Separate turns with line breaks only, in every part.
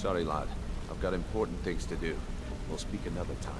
Sorry, lad. I've got important things to do. We'll speak another time.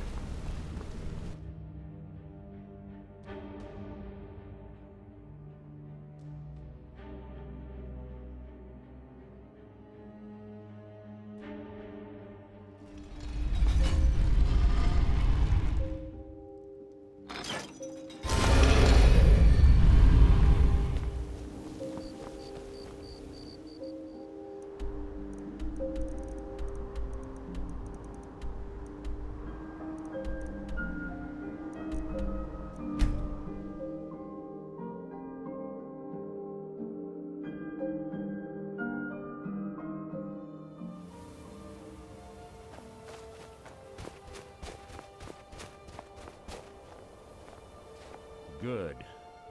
Good.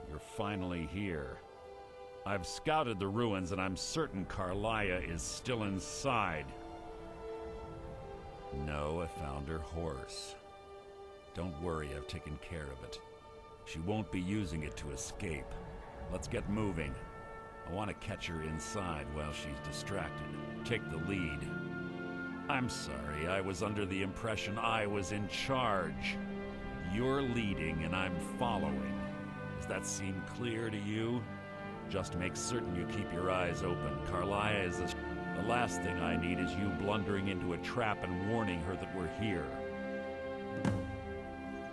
You're finally here. I've scouted the ruins and I'm certain Karliah is still inside. No, I found her horse. Don't worry, I've taken care of it. She won't be using it to escape. Let's get moving. I want to catch her inside while she's distracted. Take the lead. I'm sorry, I was under the impression I was in charge. You're leading and I'm following. Does that seem clear to you? Just make certain you keep your eyes open. Karliah is the last thing I need is you blundering into a trap and warning her that we're here.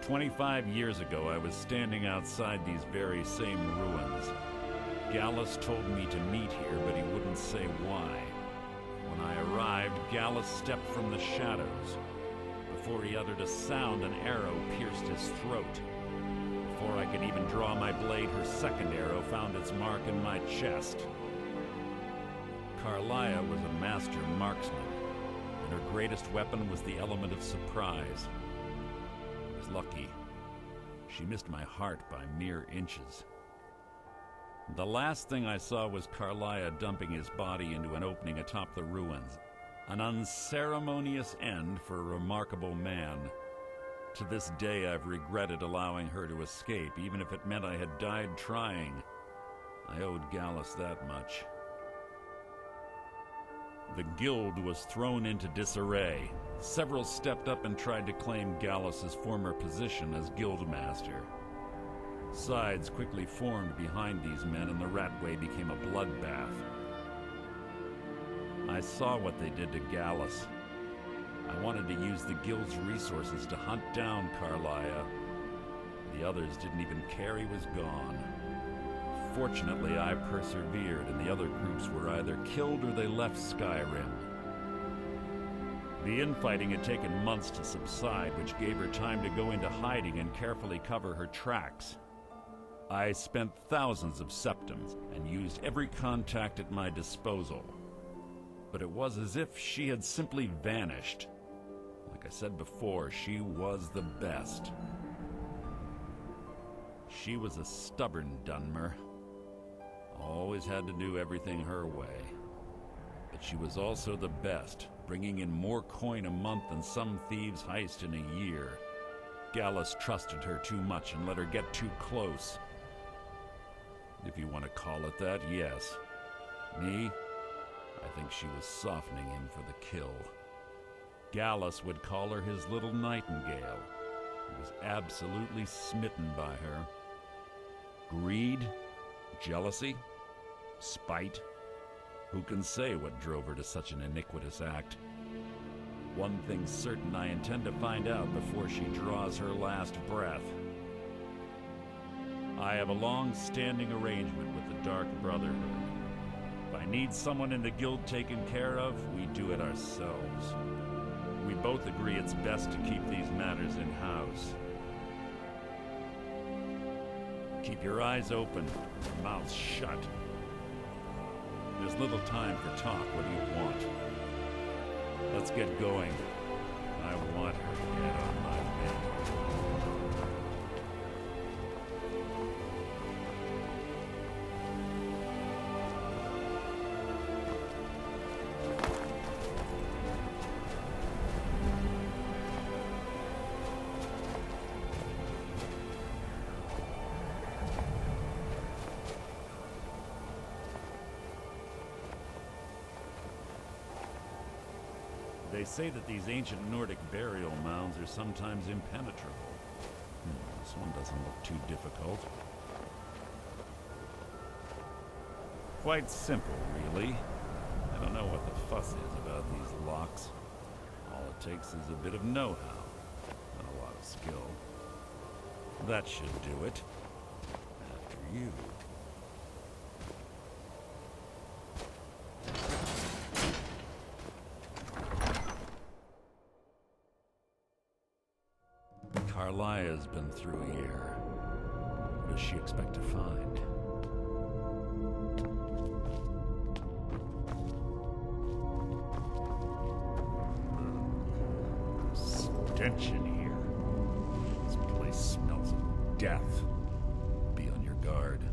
25 years ago, I was standing outside these very same ruins. Gallus told me to meet here, but he wouldn't say why. When I arrived, Gallus stepped from the shadows. Before he uttered a sound, an arrow pierced his throat. Before I could even draw my blade, her second arrow found its mark in my chest. Karliah was a master marksman, and her greatest weapon was the element of surprise. I was lucky. She missed my heart by mere inches. The last thing I saw was Karliah dumping his body into an opening atop the ruins. An unceremonious end for a remarkable man. To this day, I've regretted allowing her to escape, even if it meant I had died trying. I owed Gallus that much. The guild was thrown into disarray. Several stepped up and tried to claim Gallus's former position as guildmaster. Sides quickly formed behind these men, and the Ratway became a bloodbath. I saw what they did to Gallus. I wanted to use the guild's resources to hunt down Karliah. The others didn't even care he was gone. Fortunately, I persevered, and the other groups were either killed or they left Skyrim. The infighting had taken months to subside, which gave her time to go into hiding and carefully cover her tracks. I spent thousands of septims and used every contact at my disposal. But it was as if she had simply vanished. Like I said before, she was the best. She was a stubborn Dunmer. Always had to do everything her way. But she was also the best, bringing in more coin a month than some thieves heist in a year. Gallus trusted her too much and let her get too close. If you want to call it that, yes. Me? I think she was softening him for the kill. Gallus would call her his little nightingale. He was absolutely smitten by her. Greed? Jealousy? Spite? Who can say what drove her to such an iniquitous act? One thing's certain, I intend to find out before she draws her last breath. I have a long-standing arrangement with the Dark Brotherhood. If I need someone in the guild taken care of, we do it ourselves. We both agree it's best to keep these matters in-house. Keep your eyes open, your mouths shut. There's little time for talk. What do you want? Let's get going. I want her head on my mantle. They say that these ancient Nordic burial mounds are sometimes impenetrable. This one doesn't look too difficult. Quite simple, really. I don't know what the fuss is about these locks. All it takes is a bit of know-how and a lot of skill. That should do it. After you. Karliah's been through here. What does she expect to find? Stench in here. This place smells of death. Be on your guard.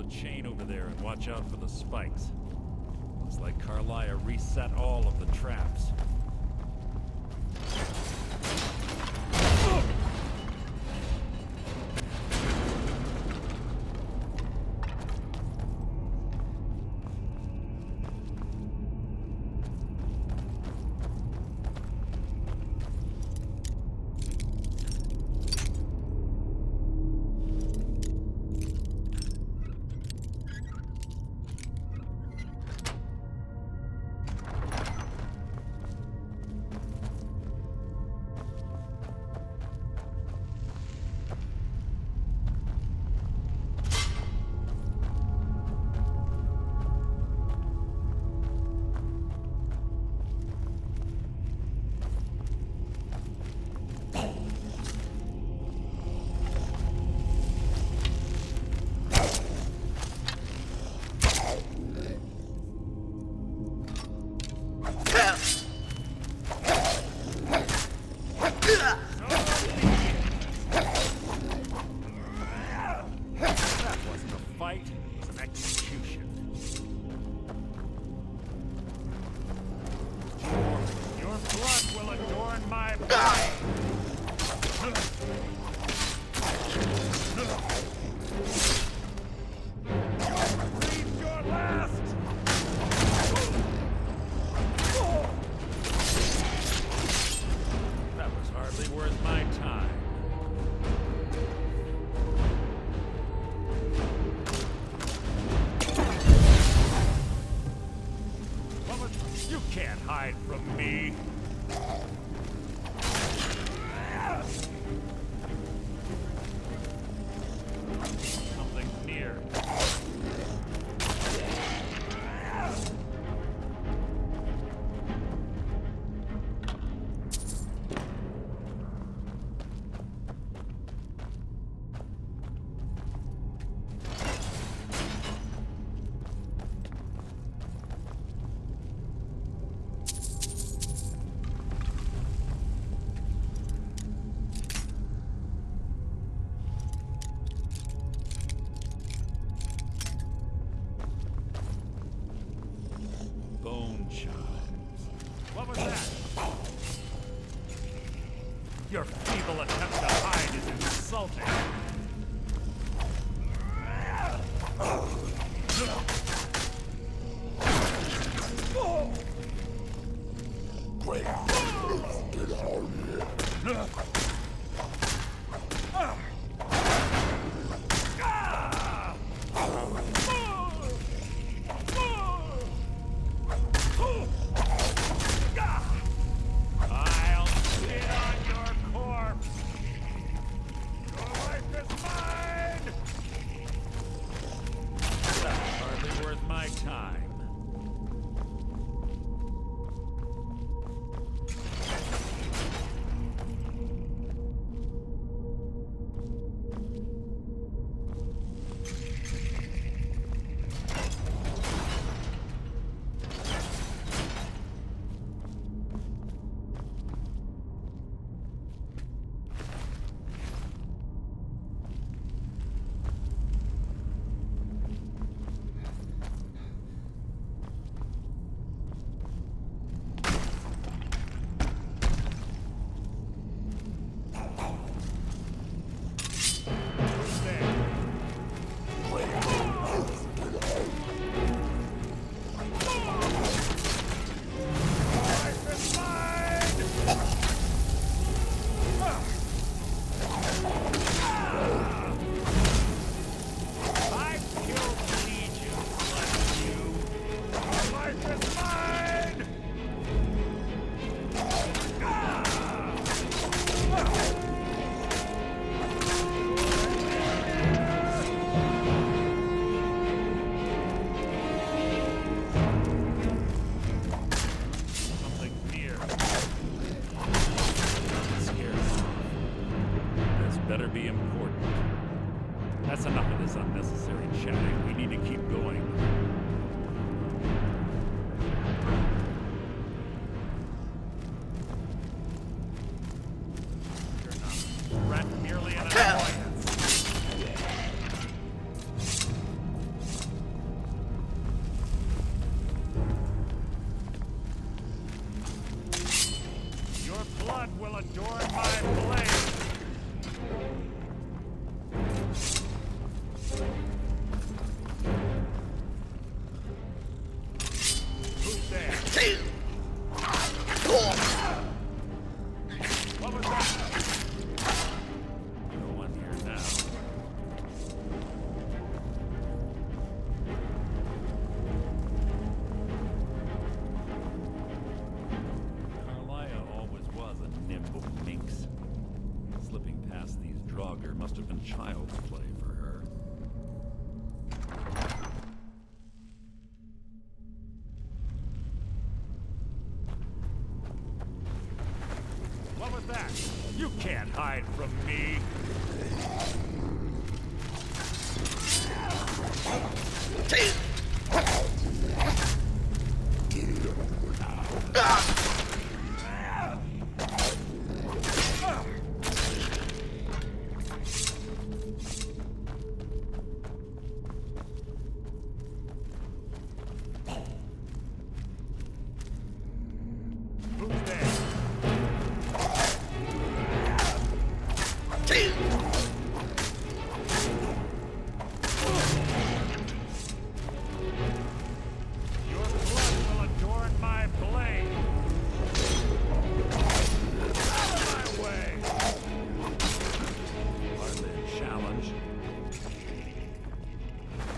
Chain over there and watch out for the spikes. Looks like Karliah reset all of the traps. From me. Something's near. What was that? Your feeble attempt to hide is insulting.
Get out of here.
better be important. That's enough of this unnecessary chatting. We need to keep going. You're not a threat, merely an annoyance. Your blood will adorn my blade. Who's there? What was that? No one here now. Karliah always was a nimble minx. Slipping past these Draugr must have been child's play for her. What was that? You can't hide from me. Who's there? Your blood will adorn my blade. Out of my way! Hardly a challenge.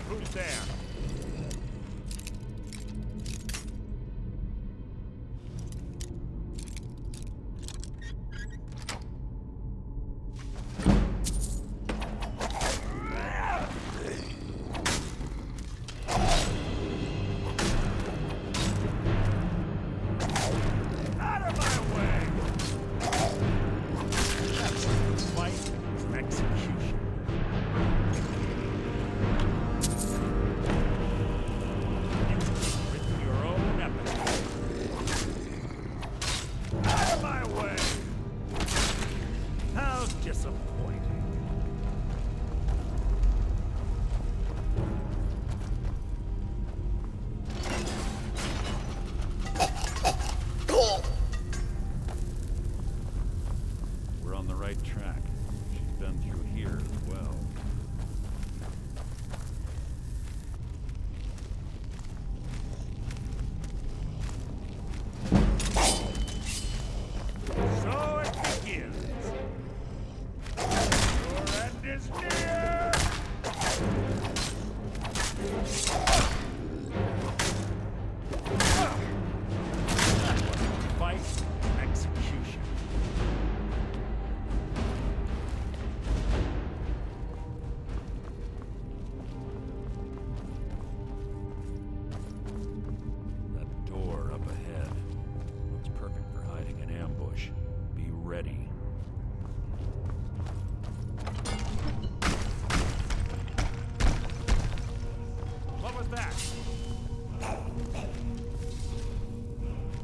Who's there? Out of my way! That's the fight is execution. You've written your own epic. Out of my way! How disappointing. We're on the right track. She's been through here as well. So it begins. Your end is near. Fight, execution. That door up ahead looks perfect for hiding an ambush. Be ready. What was that?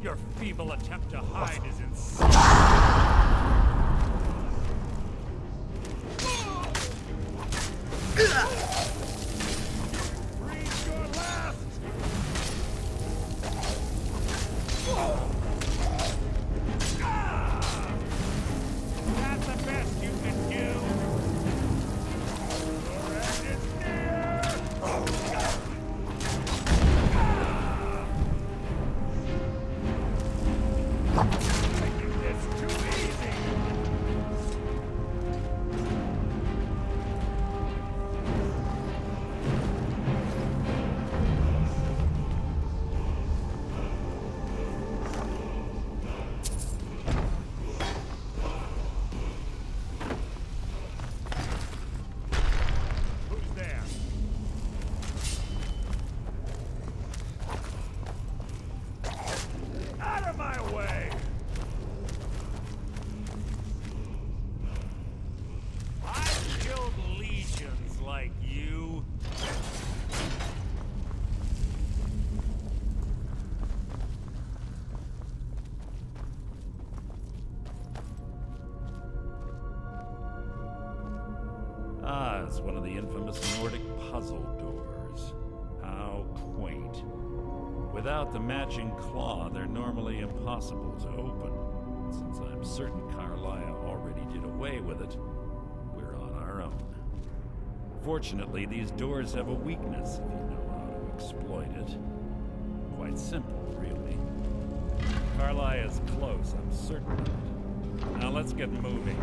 Your feeble attempt to hide is insane. Breathe your last! That's the best you can do. Your end is near. Yes, one of the infamous Nordic puzzle doors. How quaint. Without the matching claw, they're normally impossible to open. Since I'm certain Karliah already did away with it, we're on our own. Fortunately, these doors have a weakness if you know how to exploit it. Quite simple, really. Karliah is close, I'm certain of it. Now let's get moving.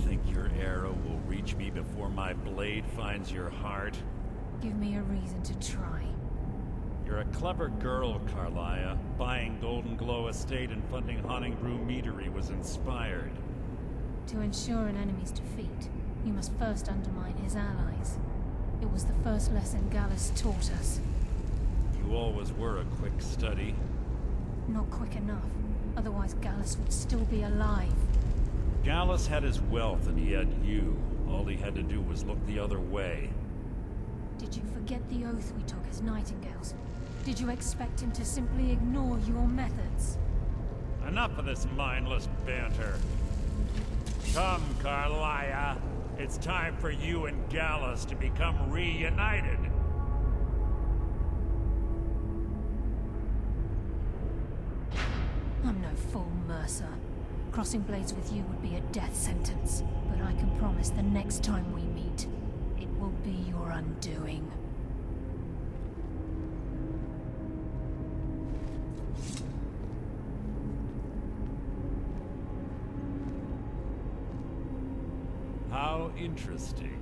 Think your arrow will reach me before my blade finds your heart?
Give me a reason to try.
You're a clever girl, Karliah. Buying Golden Glow Estate and funding Honningbrew Meadery was inspired.
To ensure an enemy's defeat, you must first undermine his allies. It was the first lesson Gallus taught us.
You always were a quick study.
Not quick enough. Otherwise Gallus would still be alive.
Gallus had his wealth and he had you. All he had to do was look the other way.
Did you forget the oath we took as Nightingales? Did you expect him to simply ignore your methods?
Enough of this mindless banter. Come, Karliah. It's time for you and Gallus to become reunited.
I'm no fool, Mercer. Crossing blades with you would be a death sentence, but I can promise the next time we meet, it will be your undoing.
How interesting.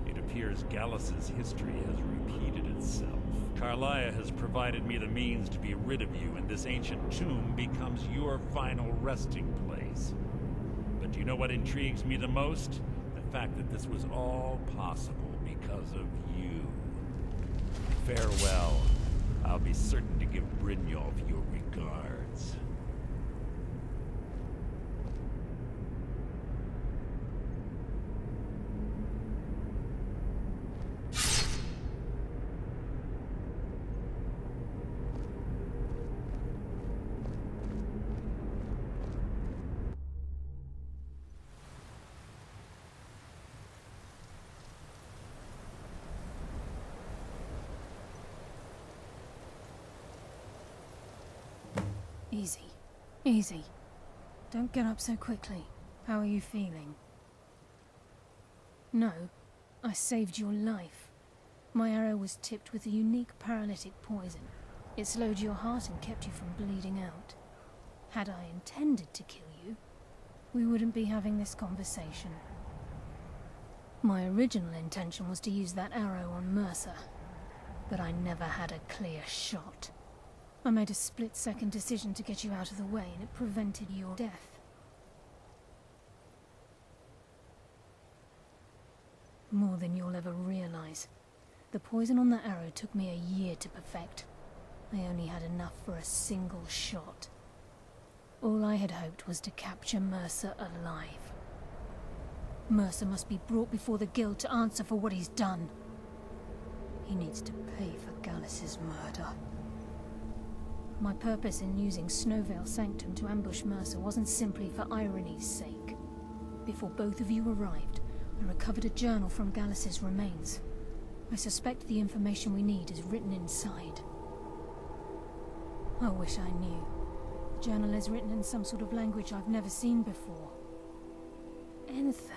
It appears Gallus's history has repeated itself. Karliah has provided me the means to be rid of you, and this ancient tomb becomes your final resting place. But do you know what intrigues me the most? The fact that this was all possible because of you. Farewell. I'll be certain to give Brynjolf your regards.
Easy. Easy. Don't get up so quickly. How are you feeling? No, I saved your life. My arrow was tipped with a unique paralytic poison. It slowed your heart and kept you from bleeding out. Had I intended to kill you, we wouldn't be having this conversation. My original intention was to use that arrow on Mercer, but I never had a clear shot. I made a split-second decision to get you out of the way, and it prevented your death. More than you'll ever realize. The poison on that arrow took me a year to perfect. I only had enough for a single shot. All I had hoped was to capture Mercer alive. Mercer must be brought before the Guild to answer for what he's done. He needs to pay for Gallus's murder. My purpose in using Snowveil Sanctum to ambush Mercer wasn't simply for irony's sake. Before both of you arrived, I recovered a journal from Gallus's remains. I suspect the information we need is written inside. I wish I knew. The journal is written in some sort of language I've never seen before. Enther.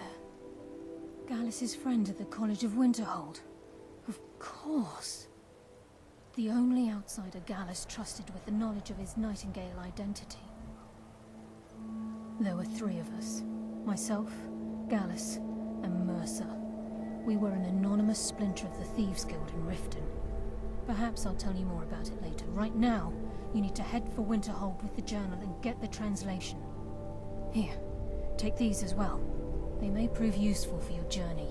Gallus's friend at the College of Winterhold. Of course. The only outsider Gallus trusted with the knowledge of his Nightingale identity. There were three of us. Myself, Gallus, and Mercer. We were an anonymous splinter of the Thieves Guild in Riften. Perhaps I'll tell you more about it later. Right now, you need to head for Winterhold with the journal and get the translation. Here, take these as well. They may prove useful for your journey.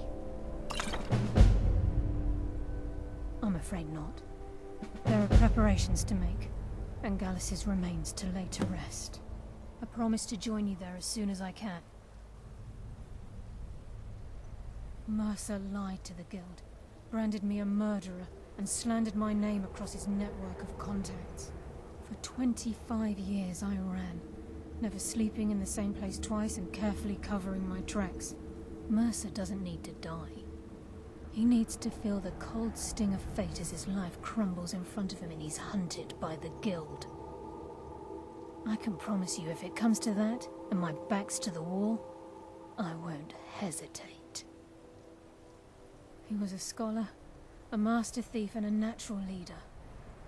I'm afraid not. There are preparations to make, and Gallus's remains to lay to rest. I promise to join you there as soon as I can. Mercer lied to the Guild, branded me a murderer, and slandered my name across his network of contacts. For 25 years I ran, never sleeping in the same place twice and carefully covering my tracks. Mercer doesn't need to die. He needs to feel the cold sting of fate as his life crumbles in front of him and he's hunted by the Guild. I can promise you if it comes to that, and my back's to the wall, I won't hesitate. He was a scholar, a master thief and a natural leader.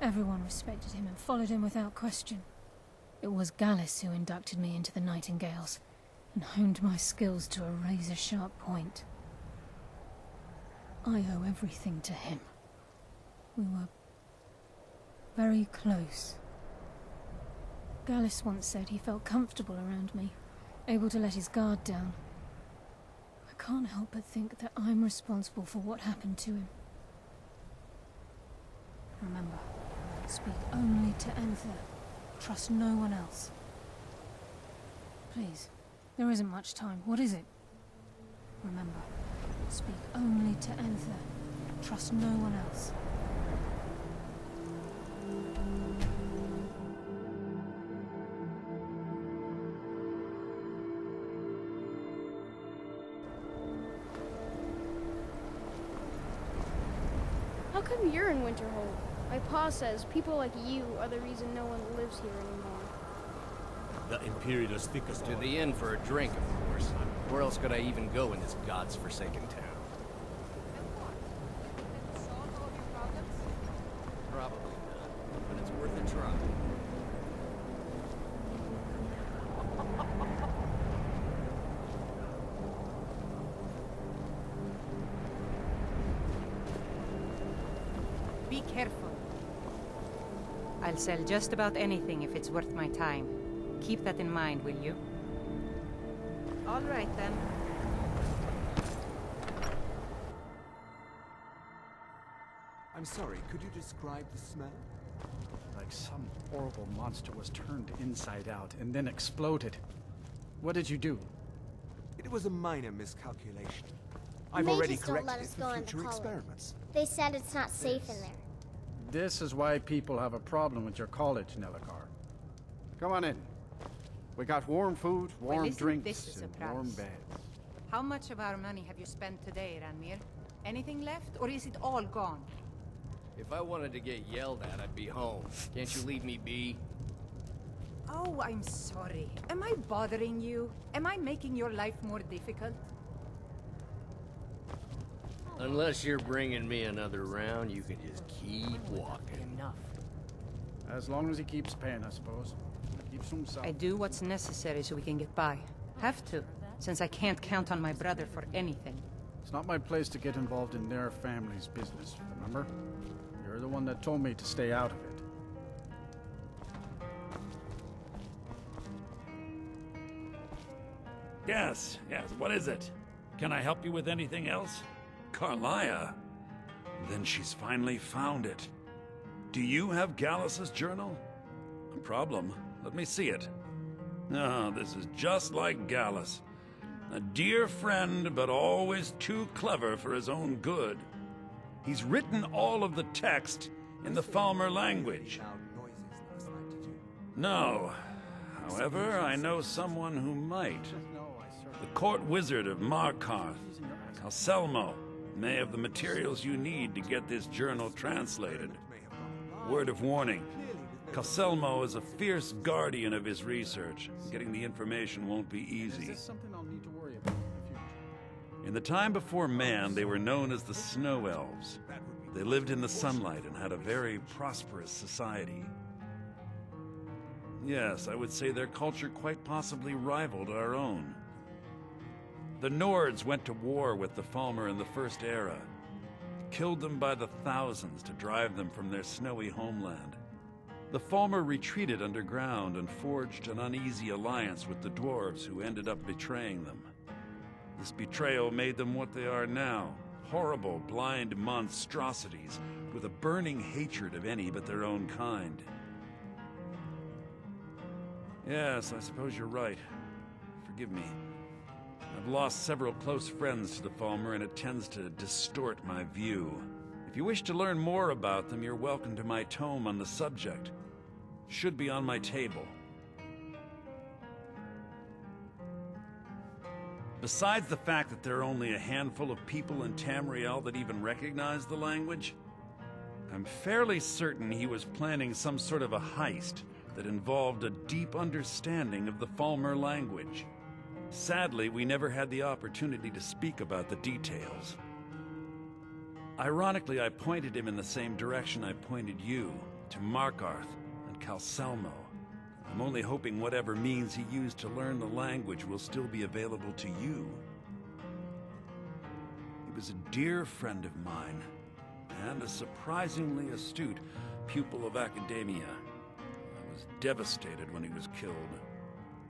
Everyone respected him and followed him without question. It was Gallus who inducted me into the Nightingales, and honed my skills to a razor-sharp point. I owe everything to him. We were very close. Gallus once said he felt comfortable around me, able to let his guard down. I can't help but think that I'm responsible for what happened to him. Remember, speak only to Anther. Trust no one else. Please, there isn't much time. What is it? Remember, speak only to Anther. Trust no one else.
How come you're in Winterhold? My pa says people like you are the reason no one lives here anymore.
The Imperialist think us
To the inn for a drink, of course. Where else could I even go in this god's forsaken town? Probably not, but it's worth a try.
Be careful. I'll sell just about anything if it's worth my time. Keep that in mind, will you? All right, then.
I'm sorry, could you describe the smell?
Like some horrible monster was turned inside out and then exploded. What did you do?
It was a minor miscalculation. I've
They
already
just don't let
corrected
us
it
go
for
into
future
college.
experiments.
They said it's not safe in there.
This is why people have a problem with your college, Nellikar. Come on in. We got warm food, warm
isn't
drinks,
this a
and
surprise?
warm beds.
How much of our money have you spent today, Ranmir? Anything left, or is it all gone?
If I wanted to get yelled at, I'd be home. Can't you leave me be?
Oh, I'm sorry. Am I bothering you? Am I making your life more difficult?
Unless you're bringing me another round, you can just keep walking.
Enough.
As long as he keeps paying, I suppose. Keeps to himself.
I do what's necessary so we can get by. Have to, since I can't count on my brother for anything.
It's not my place to get involved in their family's business, remember? You're the one that told me to stay out of it.
Yes, what is it? Can I help you with anything else? Karliah? Then she's finally found it. Do you have Gallus's journal? No problem. Let me see it. Oh, this is just like Gallus. A dear friend, but always too clever for his own good. He's written all of the text in the Falmer language.
Loud noises last night, did you?
No. However, I know someone who might. The court wizard of Markarth, Calselmo, may have the materials you need to get this journal translated. Word of warning, Calselmo is a fierce guardian of his research. Getting the information won't be easy.
Is this something I'll need to worry about in the future?
In the time before man, they were known as the Snow Elves. They lived in the sunlight and had a very prosperous society. Yes, I would say their culture quite possibly rivaled our own. The Nords went to war with the Falmer in the First Era, killed them by the thousands to drive them from their snowy homeland. The Falmer retreated underground and forged an uneasy alliance with the dwarves who ended up betraying them. This betrayal made them what they are now. Horrible, blind monstrosities with a burning hatred of any but their own kind. Yes, I suppose you're right. Forgive me. I've lost several close friends to the Falmer, and it tends to distort my view. If you wish to learn more about them, you're welcome to my tome on the subject. Should be on my table. Besides the fact that there are only a handful of people in Tamriel that even recognize the language, I'm fairly certain he was planning some sort of a heist that involved a deep understanding of the Falmer language. Sadly, we never had the opportunity to speak about the details. Ironically, I pointed him in the same direction I pointed you, to Markarth and Calselmo. I'm only hoping whatever means he used to learn the language will still be available to you. He was a dear friend of mine, and a surprisingly astute pupil of academia. I was devastated when he was killed.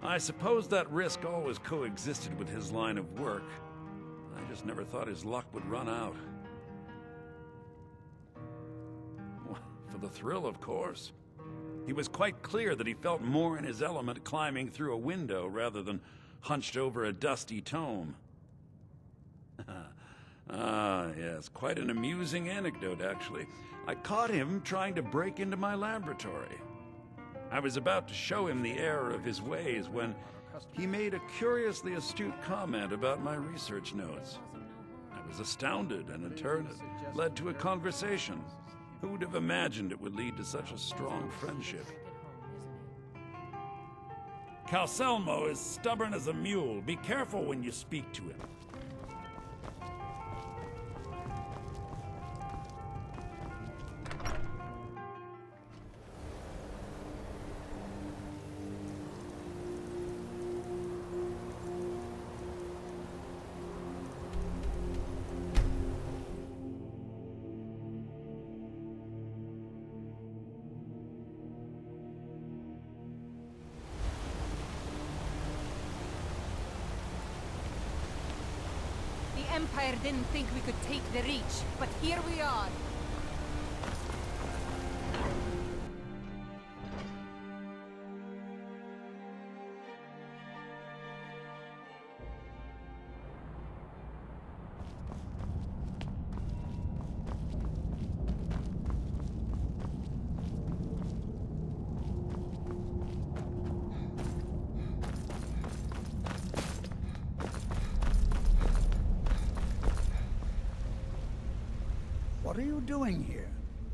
I suppose that risk always coexisted with his line of work. I just never thought his luck would run out. For the thrill, of course. He was quite clear that he felt more in his element climbing through a window rather than hunched over a dusty tome. Yes, quite an amusing anecdote, actually. I caught him trying to break into my laboratory. I was about to show him the error of his ways when he made a curiously astute comment about my research notes. I was astounded, and in turn it led to a conversation. Who would have imagined it would lead to such a strong friendship? Calselmo is stubborn as a mule. Be careful when you speak to him.
The Empire didn't think we could take the Reach, but here we are.
What are you doing here?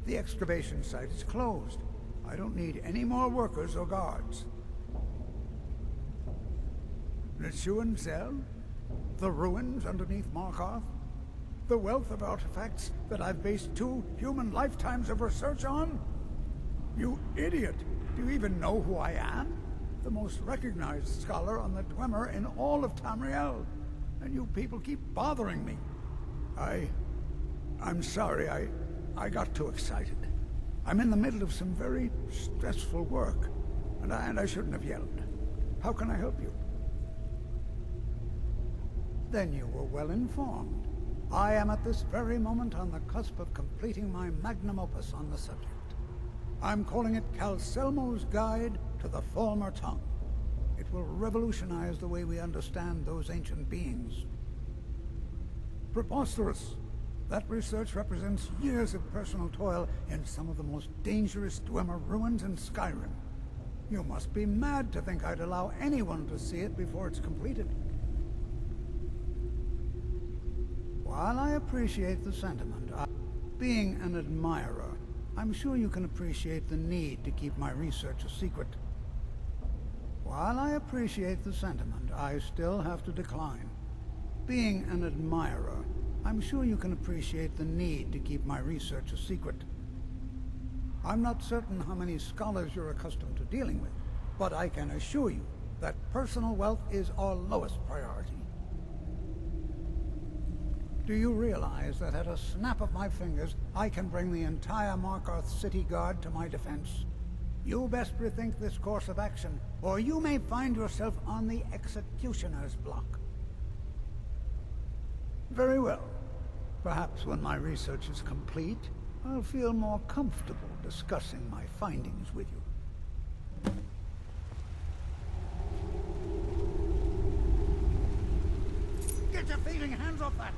The excavation site is closed. I don't need any more workers or guards. Nishuan Zell? The ruins underneath Markarth? The wealth of artifacts that I've based 2 human lifetimes of research on? You idiot! Do you even know who I am? The most recognized scholar on the Dwemer in all of Tamriel. And you people keep bothering me. I'm sorry, I got too excited. I'm in the middle of some very stressful work, and I shouldn't have yelled. How can I help you? Then you were well informed. I am at this very moment on the cusp of completing my magnum opus on the subject. I'm calling it Calselmo's Guide to the Falmer Tongue. It will revolutionize the way we understand those ancient beings. Preposterous! That research represents years of personal toil in some of the most dangerous Dwemer ruins in Skyrim. You must be mad to think I'd allow anyone to see it before it's completed. While I appreciate the sentiment, being an admirer, I'm sure you can appreciate the need to keep my research a secret. While I appreciate the sentiment, I still have to decline. Being an admirer, I'm sure you can appreciate the need to keep my research a secret. I'm not certain how many scholars you're accustomed to dealing with, but I can assure you that personal wealth is our lowest priority. Do you realize that at a snap of my fingers, I can bring the entire Markarth City Guard to my defense? You best rethink this course of action, or you may find yourself on the executioner's block. Very well. Perhaps when my research is complete, I'll feel more comfortable discussing my findings with you. Get your thieving hands off that!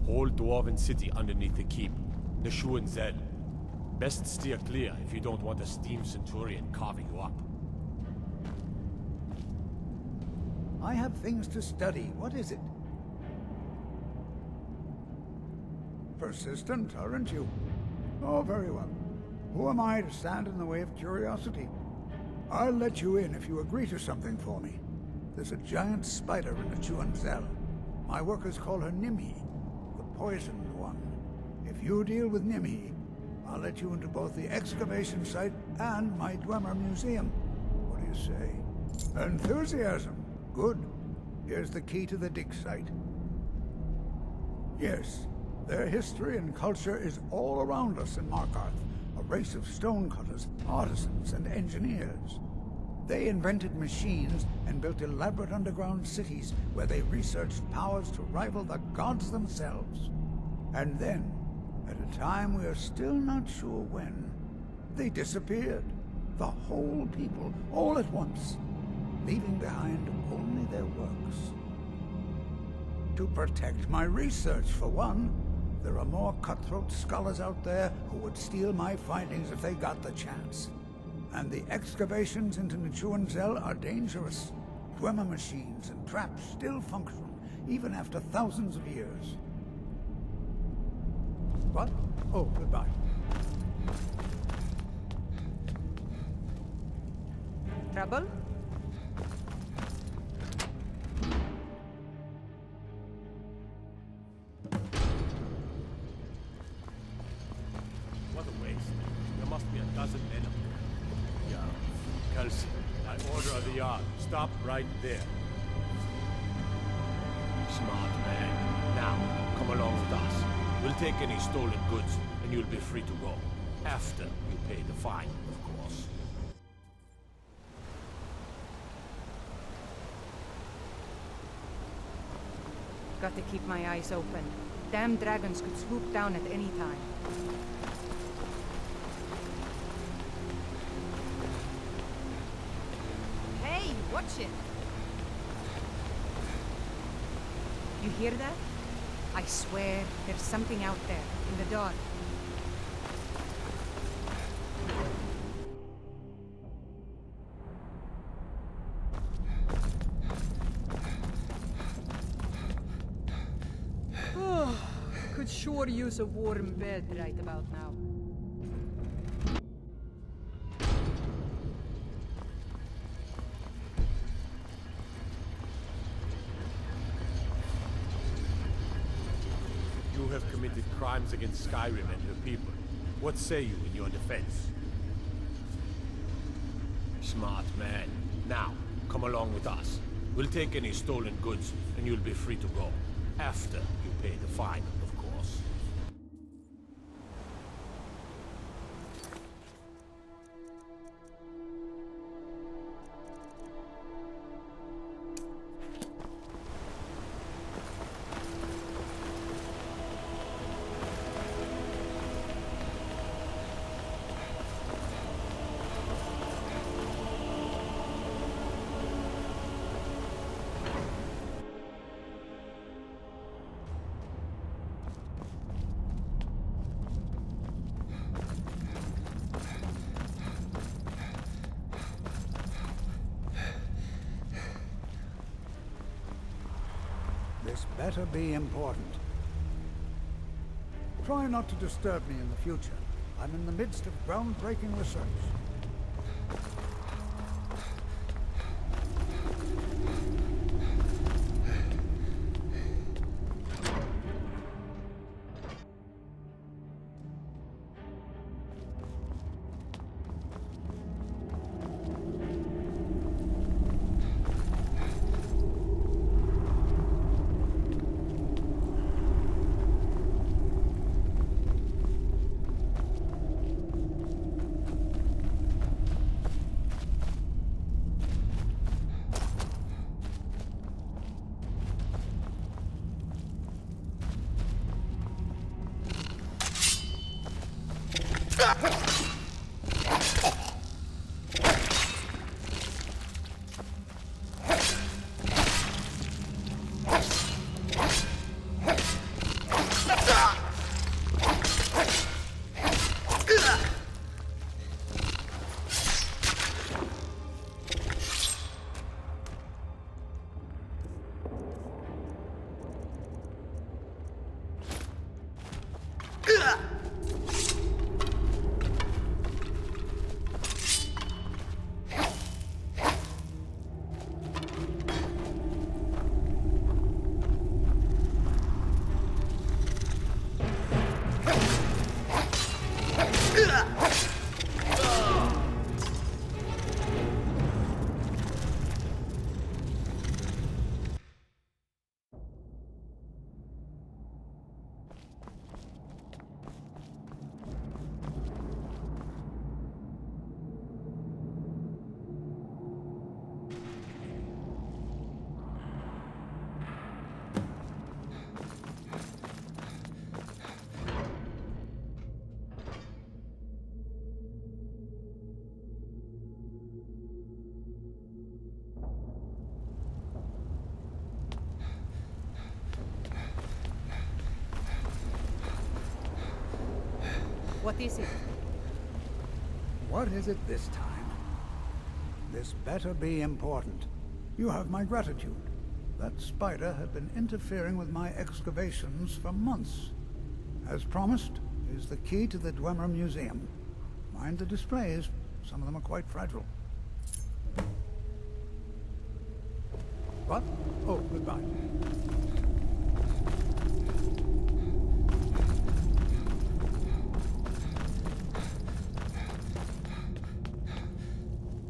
Whole dwarven city underneath the keep. Neshu and Zed. Best steer clear if you don't want a steam centurion carving you up.
I have things to study. What is it? Persistent, aren't you? Oh, very well. Who am I to stand in the way of curiosity? I'll let you in if you agree to something for me. There's a giant spider in the Chuanzel. My workers call her Nimhi, the poisoned one. If you deal with Nimhi, I'll let you into both the excavation site and my Dwemer Museum. What do you say? Enthusiasm. Good. Here's the key to the dig site. Yes, their history and culture is all around us in Markarth. A race of stonecutters, artisans, and engineers. They invented machines and built elaborate underground cities where they researched powers to rival the gods themselves. And then, at a time we are still not sure when, they disappeared. The whole people, all at once, leaving behind only their works. To protect my research, for one. There are more cutthroat scholars out there who would steal my findings if they got the chance. And the excavations into Nichuanzel are dangerous. Dwemer machines and traps still function, even after thousands of years. What? Oh, goodbye.
Trouble?
What a waste. There must be a dozen men up there. Yeah. Kelsey, by order of the yard, stop right there. Smart man. Now, come along with us. We'll take any stolen goods, and you'll be free to go. After you pay the fine, of course.
Got to keep my eyes open. Damn dragons could swoop down at any time. Hey, watch it! You hear that? I swear, there's something out there, in the dark.
Could sure use a warm bed right about now.
You have committed crimes against Skyrim and her people. What say you in your defense? Smart man. Now, come along with us. We'll take any stolen goods, and you'll be free to go. After you pay the fine, of course.
This better be important. Try not to disturb me in the future. I'm in the midst of groundbreaking research.
What is it?
What is it this time? This better be important. You have my gratitude. That spider had been interfering with my excavations for months. As promised, is the key to the Dwemer Museum. Mind the displays. Some of them are quite fragile. What? Oh, goodbye.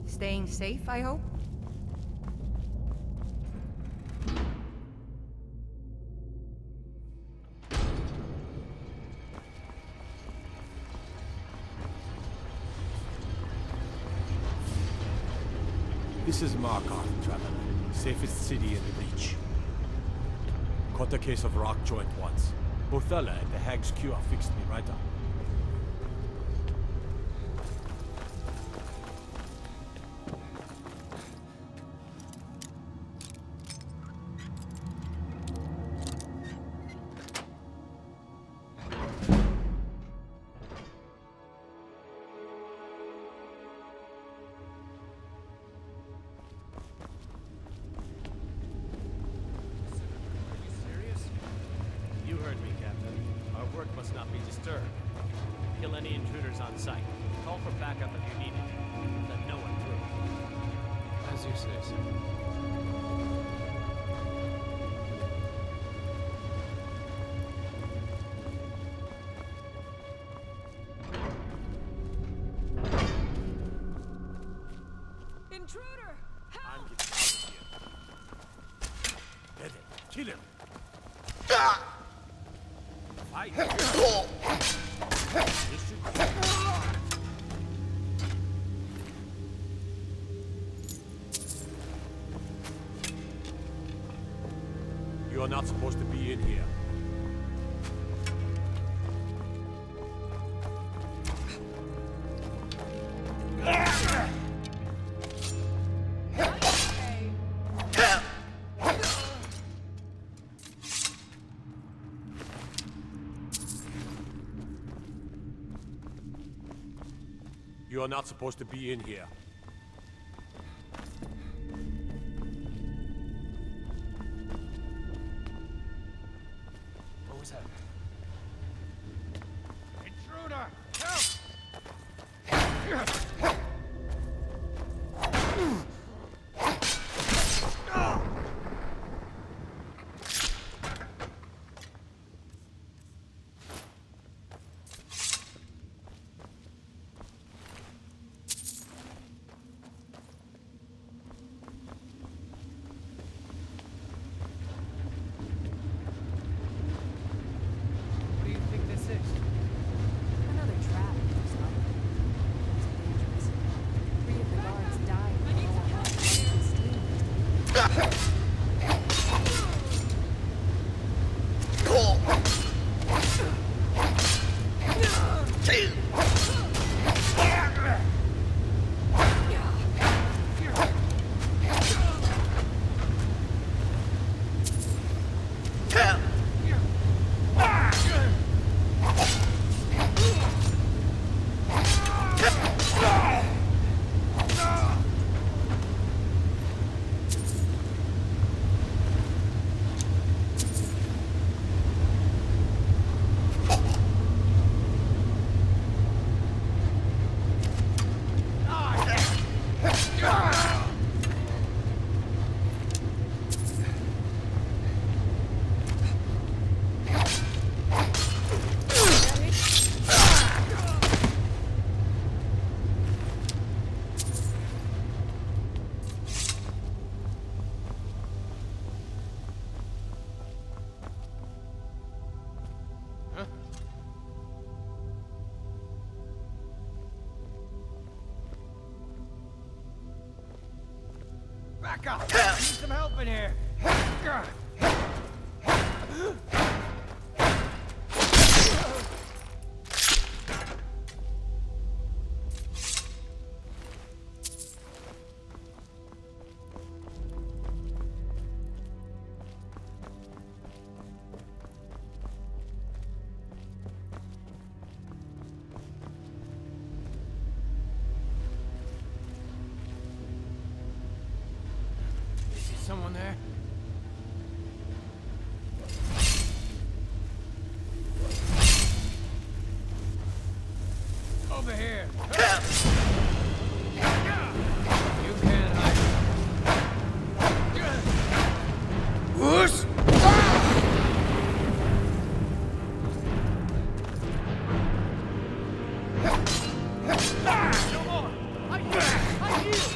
Staying safe, I hope?
This is Markarth, traveler. Safest city in the Reach. Caught a case of rock joint once. Bothella and the Hag's Cure fixed me right up.
Kill any intruders on site. Call for backup if you need it. Let no one through. As you say, sir.
Intruder! Help!
I'm getting out of here. Get it. Kill him. Fight. You are not supposed to be in here. You are not supposed to be in here.
What was that?
Intruder!
Back up! I need some help in here! Someone there? Over here! You can't hide. Whoosh! No more! I heal!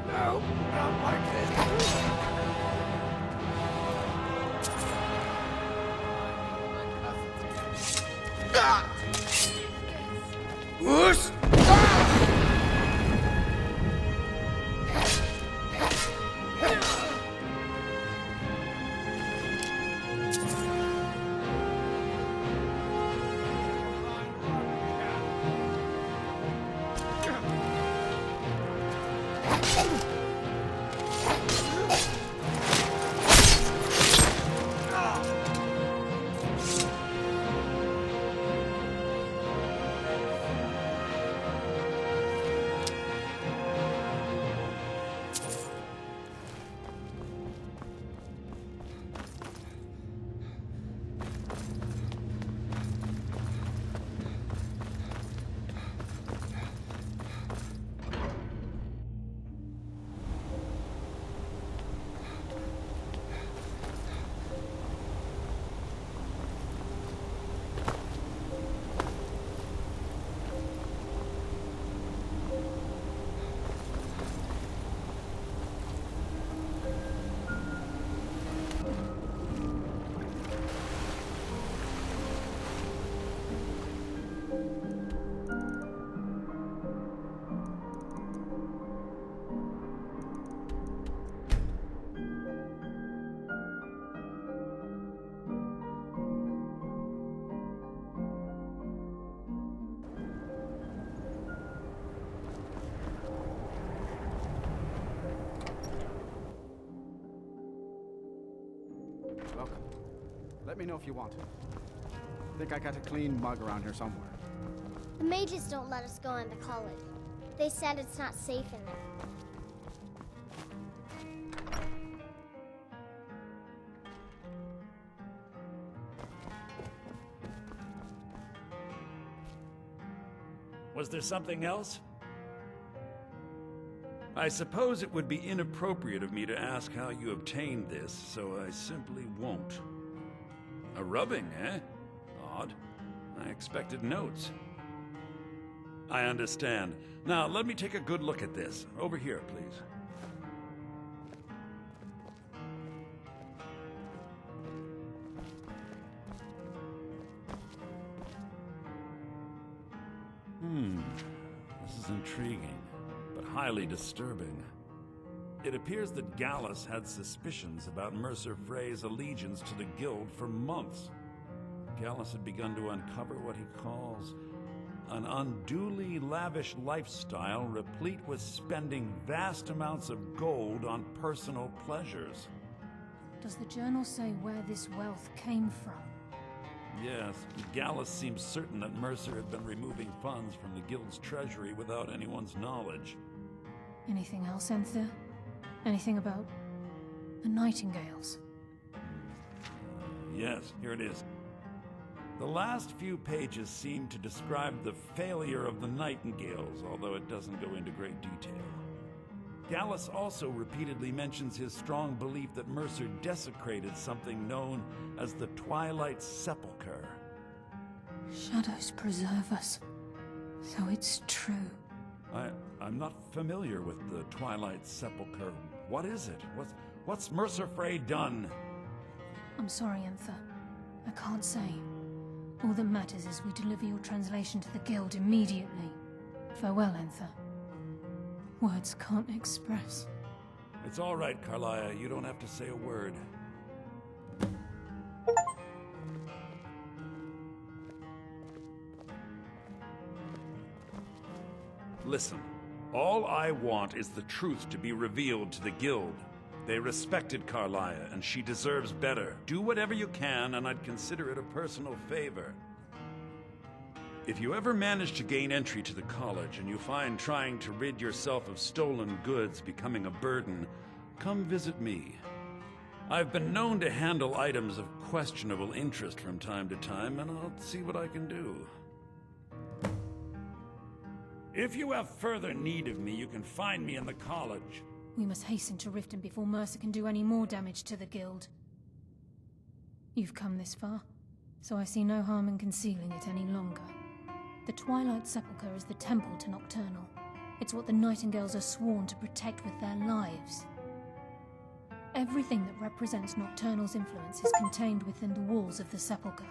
No, not like this.
Look, let me know if you want it. I think I got a clean mug around here somewhere.
The mages don't let us go into college. They said it's not safe in there.
Was there something else? I suppose it would be inappropriate of me to ask how you obtained this, so I simply won't. A rubbing, eh? Odd. I expected notes. I understand. Now, let me take a good look at this. Over here, please. This is intriguing, but highly disturbing. It appears that Gallus had suspicions about Mercer Frey's allegiance to the Guild for months. Gallus had begun to uncover what he calls an unduly lavish lifestyle replete with spending vast amounts of gold on personal pleasures.
Does the journal say where this wealth came from?
Yes, Gallus seems certain that Mercer had been removing funds from the Guild's treasury without anyone's knowledge.
Anything else, Enthir? Anything about the Nightingales?
Yes, here it is. The last few pages seem to describe the failure of the Nightingales, although it doesn't go into great detail. Gallus also repeatedly mentions his strong belief that Mercer desecrated something known as the Twilight Sepulchre.
Shadows preserve us. So it's true.
I'm not familiar with the Twilight Sepulchre. What is it? What's Mercer Frey done?
I'm sorry, Enthir. I can't say. All that matters is we deliver your translation to the Guild immediately. Farewell, Enthir. Words can't express.
It's all right, Karliah. You don't have to say a word. Listen, all I want is the truth to be revealed to the Guild. They respected Karliah, and she deserves better. Do whatever you can, and I'd consider it a personal favor. If you ever manage to gain entry to the college, and you find trying to rid yourself of stolen goods becoming a burden, come visit me. I've been known to handle items of questionable interest from time to time, and I'll see what I can do. If you have further need of me, you can find me in the college.
We must hasten to Riften before Mercer can do any more damage to the Guild. You've come this far, so I see no harm in concealing it any longer. The Twilight Sepulchre is the temple to Nocturnal. It's what the Nightingales are sworn to protect with their lives. Everything that represents Nocturnal's influence is contained within the walls of the Sepulchre.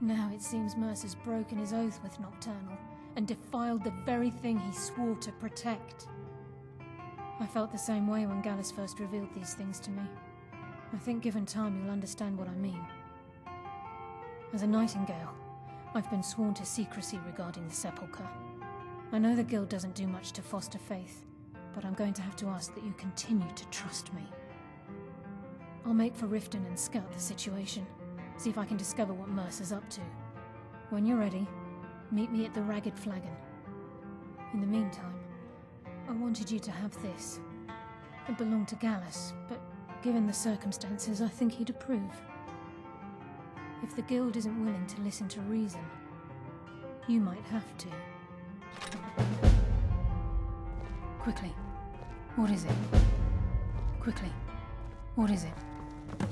Now it seems Mercer's broken his oath with Nocturnal and defiled the very thing he swore to protect. I felt the same way when Gallus first revealed these things to me. I think given time you'll understand what I mean. As a Nightingale, I've been sworn to secrecy regarding the Sepulchre. I know the Guild doesn't do much to foster faith, but I'm going to have to ask that you continue to trust me. I'll make for Riften and scout the situation, see if I can discover what Mercer's up to. When you're ready, meet me at the Ragged Flagon. In the meantime, I wanted you to have this. It belonged to Gallus, but given the circumstances, I think he'd approve. If the Guild isn't willing to listen to reason, you might have to. Quickly. What is it? Quickly. What is it?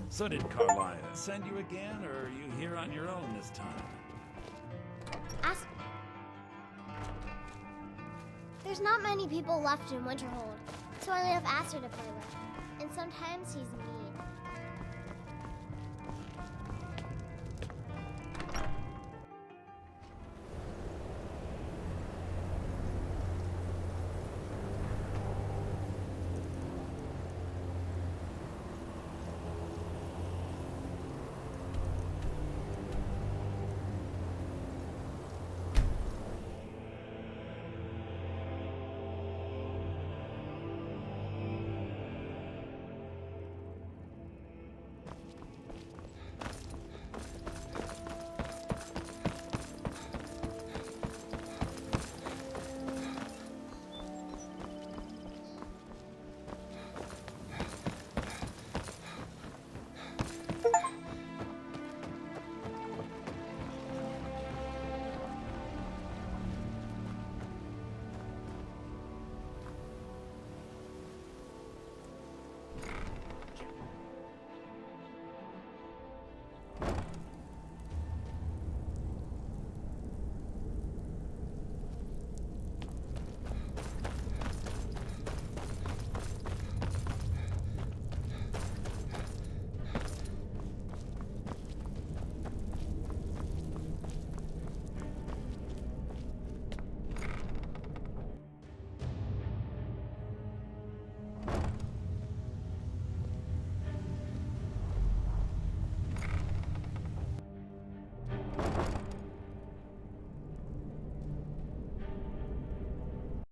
So did Karliah send you again, or are you here on your own this time?
Ask. There's not many people left in Winterhold, so I only have Aster to play with. And sometimes he's mean.